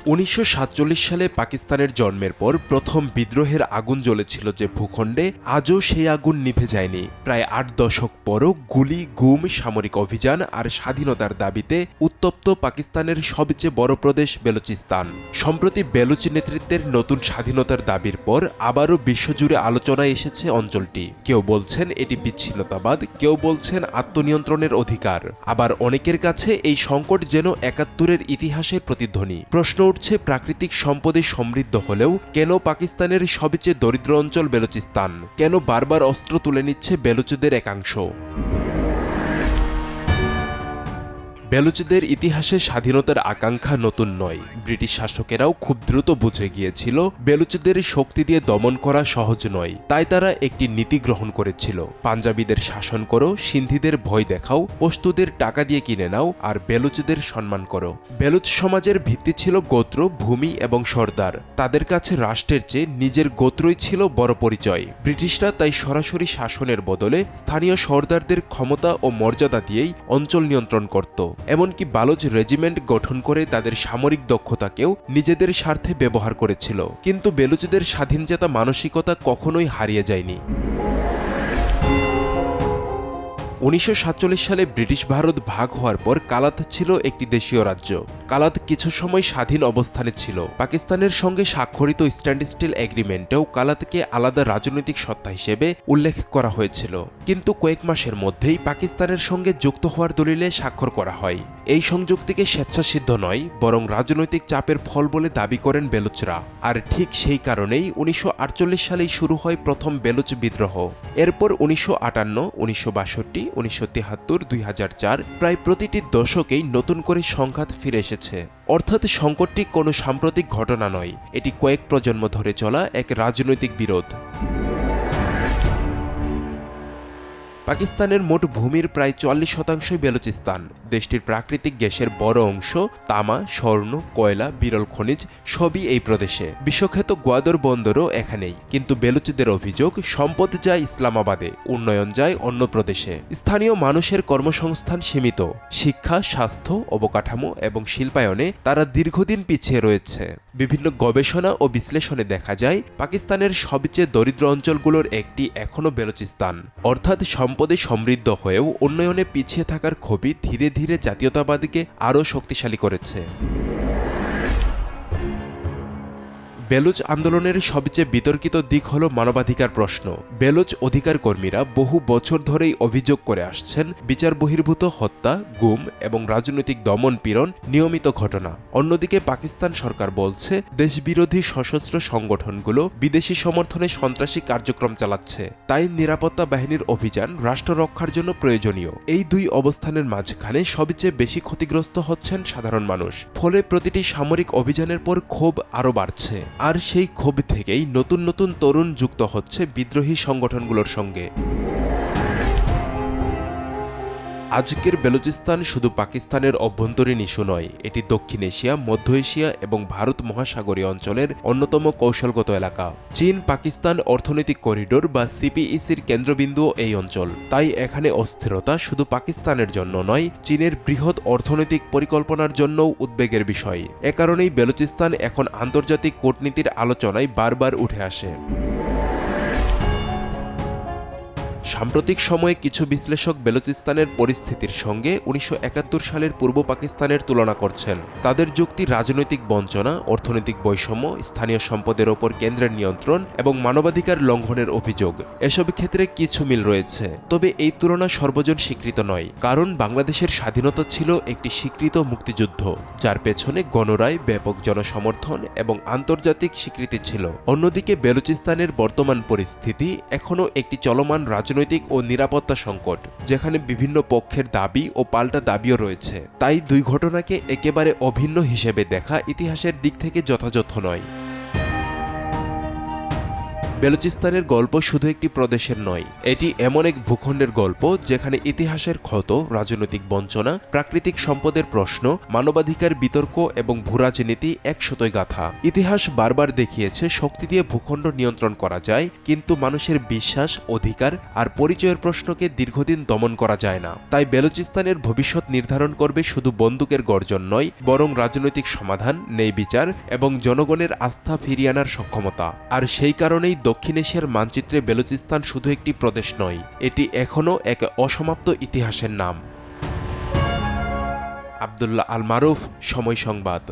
1947 সালে পাকিস্তানের জন্মের পর প্রথম বিদ্রোহের আগুন জ্বলেছিল যে ভূখণ্ডে, আজও সেই আগুন নিভে যায়নি। প্রায় 8 দশক পরও গুলি, গুম, সামরিক অভিযান আর স্বাধীনতার দাবিতে উত্তপ্ত পাকিস্তানের সবচেয়ে বড় প্রদেশ বেলুচিস্তান। সম্প্রতি বেলুচ নেতৃত্বের নতুন স্বাধীনতার দাবির পর আবারও বিশ্বজুড়ে আলোচনায় এসেছে অঞ্চলটি। কেউ বলছেন এটি বিচ্ছিন্নতাবাদ, কেউ বলছেন আত্মনিয়ন্ত্রণের অধিকার, আবার অনেকের কাছে এই সংকট যেন 71-এর ইতিহাসের প্রতিধ্বনি। প্রশ্ন উঠছে, প্রাকৃতিক সম্পদে সমৃদ্ধ হলেও কেন পাকিস্তানের সবচেয়ে দরিদ্র অঞ্চল বেলুচিস্তান? কেন বারবার অস্ত্র তুলে নিচ্ছে বেলুচদের একাংশ? বেলুচদের ইতিহাসে স্বাধীনতার আকাঙ্ক্ষা নতুন নয়। ব্রিটিশ শাসকেরাও খুব দ্রুত বুঝে গিয়েছিল বেলুচদের শক্তি দিয়ে দমন করা সহজ নয়। তাই তারা একটি নীতি গ্রহণ করেছিল, পাঞ্জাবিদের শাসন করো, সিন্ধিদের ভয় দেখাও, পশতুদের টাকা দিয়ে কিনে নাও, আর বেলুচদের সম্মান করো। বেলুচ সমাজের ভিত্তি ছিল গোত্র, ভূমি এবং সর্দার। তাদের কাছে রাষ্ট্রের চেয়ে নিজের গোত্রই ছিল বড় পরিচয়। ব্রিটিশরা তাই সরাসরি শাসনের বদলে স্থানীয় সর্দারদের ক্ষমতা ও মর্যাদা দিয়েই অঞ্চল নিয়ন্ত্রণ করত। এমনকি বালুচ রেজিমেন্ট গঠন করে তাদের সামরিক দক্ষতাকেও নিজেদের স্বার্থে ব্যবহার করেছিল। কিন্তু বেলুচদের স্বাধীনচেতা মানসিকতা কখনোই হারিয়ে যায়নি। 1947 সালে ব্রিটিশ ভারত ভাগ হওয়ার পর কালাত ছিল একটি দেশীয় রাজ্য। কালাত কিছু সময় স্বাধীন অবস্থানে ছিল। পাকিস্তানের সঙ্গে স্বাক্ষরিত স্ট্যান্ড স্টিল এগ্রিমেন্টেও কালাতকে আলাদা রাজনৈতিক সত্তা হিসেবে উল্লেখ করা হয়েছিল। কিন্তু কয়েক মাসের মধ্যেই পাকিস্তানের সঙ্গে যুক্ত হওয়ার দলিলে স্বাক্ষর করা হয়। এই সংযুক্তিকে স্বেচ্ছাসিদ্ধ নয়, বরং রাজনৈতিক চাপের ফল বলে দাবি করেন বেলুচরা। আর ঠিক সেই কারণেই 1948 সালেই শুরু হয় প্রথম বেলুচ বিদ্রোহ। এরপর 1958, 1962, 1973, 2004 প্রায় প্রতিটি দশকেই নতুন করে সংঘাত ফিরে এসেছে। অর্থাৎ সংকটটি কোনো সাম্প্রতিক ঘটনা নয়, এটি কয়েক প্রজন্ম ধরে চলা এক রাজনৈতিক বিরোধ। পাকিস্তানের মোট ভূমির প্রায় 40% বেলুচিস্তান। দেশটির প্রাকৃতিক গ্যাসের বড় অংশ, তামা, স্বর্ণ, কয়লা, বিরল খনিজ সবই এই প্রদেশে। বিশ্বখ্যাত গোয়াদর বন্দরও এখানেই। কিন্তু বেলুচদের অভিযোগ, সম্পদ যায় ইসলামাবাদে, উন্নয়ন যায় অন্য প্রদেশে। স্থানীয় মানুষের কর্মসংস্থান সীমিত। শিক্ষা, স্বাস্থ্য, অবকাঠামো এবং শিল্পায়নে তারা দীর্ঘদিন পিছিয়ে রয়েছে। বিভিন্ন গবেষণা ও বিশ্লেষণে দেখা যায় পাকিস্তানের সবচেয়ে দরিদ্র অঞ্চলগুলোর একটি এখনও বেলুচিস্তান। অর্থাৎ সম্পদে সমৃদ্ধ হয়েও উন্নয়নে পিছিয়ে থাকার ক্ষোভই ধীরে ধীরে জাতীয়তাবাদীকে আরও শক্তিশালী করেছে। বেলুচ আন্দোলনের সবচেয়ে বিতর্কিত দিক হল মানবাধিকার প্রশ্ন। বেলুচ অধিকার কর্মীরা বহু বছর ধরেই অভিযোগ করে আসছেন বিচার বহির্ভূত হত্যা, গুম এবং রাজনৈতিক দমন পীড়ন নিয়মিত ঘটনা। অন্যদিকে পাকিস্তান সরকার বলছে দেশবিরোধী সশস্ত্র সংগঠনগুলো বিদেশি সমর্থনে সন্ত্রাসী কার্যক্রম চালাচ্ছে, তাই নিরাপত্তা বাহিনীর অভিযান রাষ্ট্র রক্ষার জন্য প্রয়োজনীয়। এই দুই অবস্থানের মাঝখানে সবচেয়ে বেশি ক্ষতিগ্রস্ত হচ্ছেন সাধারণ মানুষ। ফলে প্রতিটি সামরিক অভিযানের পর ক্ষোভ আরও বাড়ছে। আর সেই ক্ষোভ থেকেই নতুন নতুন তরুণ যুক্ত হচ্ছে বিদ্রোহী সংগঠনগুলোর সঙ্গে। আজকের বেলুচিস্তান শুধু পাকিস্তানের অভ্যন্তরীণ ইস্যু নয়, এটি দক্ষিণ এশিয়া, মধ্য এশিয়া এবং ভারত মহাসাগরীয় অঞ্চলের অন্যতম কৌশলগত এলাকা। চীন পাকিস্তান অর্থনৈতিক করিডোর বা সিপিইসির কেন্দ্রবিন্দু এই অঞ্চল। তাই এখানে অস্থিরতা শুধু পাকিস্তানের জন্য নয়, চীনের বৃহৎ অর্থনৈতিক পরিকল্পনার জন্যও উদ্বেগের বিষয়। এ কারণেই বেলুচিস্তান এখন আন্তর্জাতিক কূটনীতির আলোচনায় বারবার উঠে আসে। সাম্প্রতিক সময়ে কিছু বিশ্লেষক বেলুচিস্তানের পরিস্থিতির সঙ্গে 1971 সালের পূর্ব পাকিস্তানের তুলনা করছেন। তাদের যুক্তি, রাজনৈতিক বঞ্চনা, অর্থনৈতিক বৈষম্য, স্থানীয় সম্পদের ওপর কেন্দ্রের নিয়ন্ত্রণ এবং মানবাধিকার লঙ্ঘনের অভিযোগ। এসব ক্ষেত্রে কিছু মিল রয়েছে, তবে এই তুলনা সর্বজন স্বীকৃত নয়। কারণ বাংলাদেশের স্বাধীনতা ছিল একটি স্বীকৃত মুক্তিযুদ্ধ, যার পেছনে গণরায়, ব্যাপক জনসমর্থন এবং আন্তর্জাতিক স্বীকৃতি ছিল। অন্যদিকে বেলুচিস্তানের বর্তমান পরিস্থিতি এখনও একটি চলমান রাজনৈতিক ও নিরাপত্তা সংকট, যেখানে বিভিন্ন পক্ষের দাবি ও পাল্টা দাবিও রয়েছে। তাই দুই ঘটনাকে একেবারে অভিন্ন হিসেবে দেখা ইতিহাসের দিক থেকে যথাযথ নয়। বেলুচিস্তানের গল্প শুধু একটি প্রদেশের নয়, এটি এমন এক ভূখণ্ডের গল্প যেখানে ইতিহাসের ক্ষত, রাজনৈতিক বঞ্চনা, প্রাকৃতিক সম্পদের প্রশ্ন, মানবাধিকার বিতর্ক এবং ভূরাজনীতি একসাথে গাঁথা। ইতিহাস বারবার দেখিয়েছে শক্তি দিয়ে ভূখণ্ড নিয়ন্ত্রণ করা যায়, কিন্তু মানুষের বিশ্বাস, অধিকার আর পরিচয়ের প্রশ্নকে দীর্ঘদিন দমন করা যায় না। তাই বেলুচিস্তানের ভবিষ্যৎ নির্ধারণ করবে শুধু বন্দুকের গর্জন নয়, বরং রাজনৈতিক সমাধান, ন্যায় বিচার এবং জনগণের আস্থা ফিরিয়ে আনার সক্ষমতা। আর সেই কারণেই দক্ষিণ এশিয়ার মানচিত্রে বেলুচিস্তান শুধু একটি প্রদেশ নয়, এটি এখনও এক অসমাপ্ত ইতিহাসের নাম। আব্দুল্লাহ আল মারুফ, সময় সংবাদ।